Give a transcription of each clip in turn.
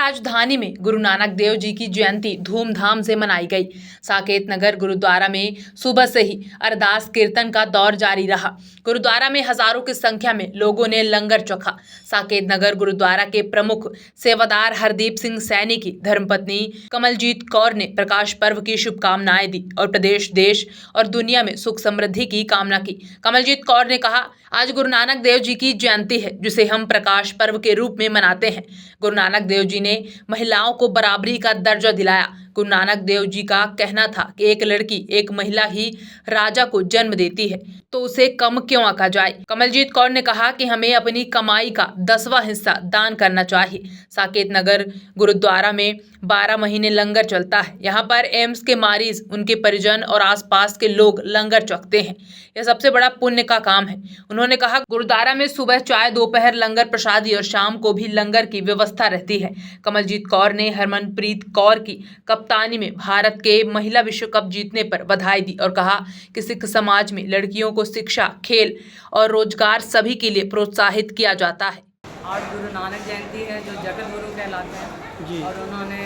राजधानी में गुरु नानक देव जी की जयंती धूमधाम से मनाई गई। साकेत नगर गुरुद्वारा में सुबह से ही अरदास कीर्तन का दौर जारी रहा। गुरुद्वारा में हजारों की संख्या में लोगों ने लंगर चखा। साकेत नगर गुरुद्वारा के प्रमुख सेवादार हरदीप सिंह सैनी की धर्मपत्नी कमलजीत कौर ने प्रकाश पर्व की शुभकामनाएं दी और प्रदेश, देश और दुनिया में सुख समृद्धि की कामना की। कमलजीत कौर ने कहा, आज गुरु नानक देव जी की जयंती है, जिसे हम प्रकाश पर्व के रूप में मनाते हैं। गुरु नानक देव जी ने महिलाओं को बराबरी का दर्जा दिलाया। गुरु नानक देव जी का कहना था कि एक लड़की, एक महिला ही राजा को जन्म देती है, तो उसे कम क्यों आंका जाए। कमलजीत कौर ने कहा कि हमें अपनी कमाई का 10वां हिस्सा दान करना चाहिए। साकेत नगर गुरुद्वारा में 12 महीने लंगर चलता है। यहाँ पर एम्स के मरीज, उनके परिजन और आसपास के लोग लंगर चखते हैं। यह सबसे बड़ा पुण्य का काम है। उन्होंने कहा, गुरुद्वारा में सुबह चाय, दोपहर लंगर प्रसादी और शाम को भी लंगर की व्यवस्था रहती है। कमलजीत कौर ने हरमनप्रीत कौर की कप्तानी में भारत के महिला विश्व कप जीतने पर बधाई दी और कहा कि सिख समाज में लड़कियों को शिक्षा, खेल और रोजगार सभी के लिए प्रोत्साहित किया जाता है। आज गुरु नानक जयंती है, जो जगत गुरु कहलाते हैं जी। और उन्होंने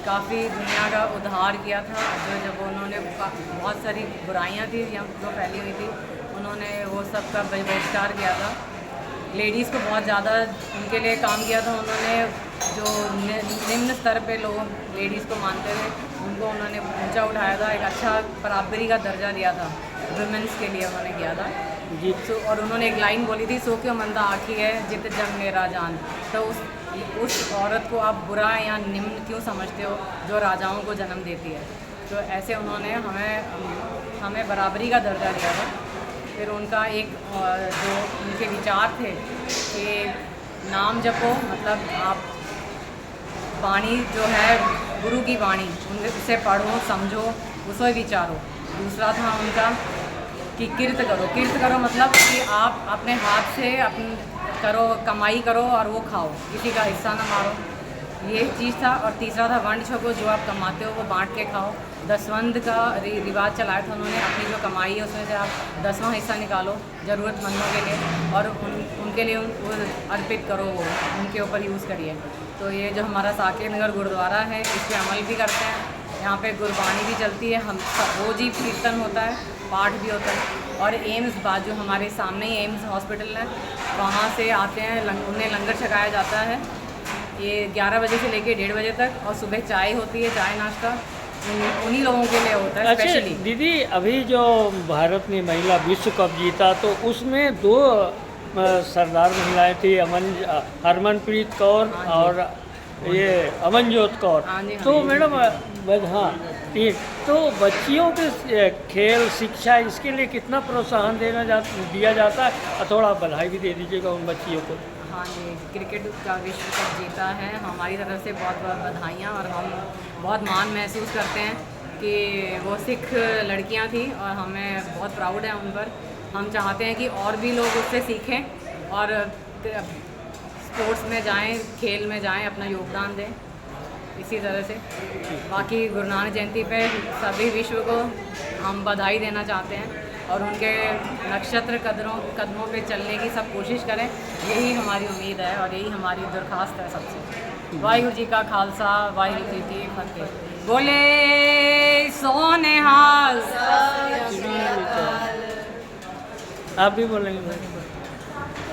काफ़ी दुनिया का उद्धार किया था। जब उन्होंने बहुत सारी बुराइयां थी जो फैली हुई थी, उन्होंने वो सब का बहिष्कार किया था। लेडीज़ को बहुत ज़्यादा उनके लिए काम किया था। उन्होंने जो निम्न स्तर पे लोग लेडीज़ को मानते थे, उनको उन्होंने ऊंचा उठाया था। एक अच्छा बराबरी का दर्जा दिया था, वुमेंस के लिए उन्होंने किया था जी। और उन्होंने एक लाइन बोली थी, सो क्यों मंदा आखी है जित जग मेरा जान। तो उस औरत को आप बुरा या निम्न क्यों समझते हो जो राजाओं को जन्म देती है। तो ऐसे उन्होंने हमें बराबरी का दर्जा दिया था। फिर उनका एक जो उनके विचार थे कि नाम जपो, मतलब आप वाणी जो है गुरु की वाणी, उसे पढ़ो, समझो, उसे विचारो। दूसरा था उनका कि किर्त करो मतलब कि आप अपने हाथ से करो, कमाई करो और वो खाओ, किसी का हिस्सा ना मारो, ये चीज़ था। और तीसरा था वंड छको, जो आप कमाते हो वो बांट के खाओ। दसवंध का रिवाज चलाया था उन्होंने। अपनी जो कमाई है उसमें से आप 10वां हिस्सा निकालो ज़रूरतमंदों के लिए और उनके लिए वो अर्पित करो, वो उनके ऊपर यूज़ करिए। तो ये जो हमारा साकेत नगर गुरुद्वारा है, इस पर अमल भी करते हैं। यहाँ पे गुरबानी भी चलती है, हम रोज़ ही कीर्तन होता है, पाठ भी होता है। और एम्स बाद जो हमारे सामने ही एम्स हॉस्पिटल है, वहाँ से आते हैं, उन्हें लंगर छकाया जाता है। ये 11 बजे से लेके 1:30 बजे तक। और सुबह चाय होती है, चाय नाश्ता उन्हीं लोगों के लिए होता है स्पेशली। दीदी, अभी जो भारत ने महिला विश्व कप जीता, तो उसमें 2 सरदार महिलाएं थी, हरमनप्रीत कौर और ये अमनजोत कौर। तो मैडम, हाँ ठीक, तो बच्चियों के खेल, शिक्षा, इसके लिए कितना प्रोत्साहन दिया जाता है, और थोड़ा बधाई भी दे दीजिएगा उन बच्चियों को। हाँ जी, क्रिकेट का विश्व कप जीता है, हमारी तरफ से बहुत बहुत बधाइयाँ। और हम बहुत मान महसूस करते हैं कि वो सिख लड़कियाँ थी और हमें बहुत प्राउड है उन पर। हम चाहते हैं कि और भी लोग उससे सीखें और स्पोर्ट्स में जाएं, खेल में जाएं, अपना योगदान दें इसी तरह से। बाकी गुरु नानक जयंती पे सभी विश्व को हम बधाई देना चाहते हैं और उनके नक्षत्र कदमों पे चलने की सब कोशिश करें, यही हमारी उम्मीद है और यही हमारी दरख्वास्त है सबसे। वाहिगुरु जी का खालसा, वाहिगुरु जी की फतेह। बोले सोनेहाल। आप भी बोलेंगे।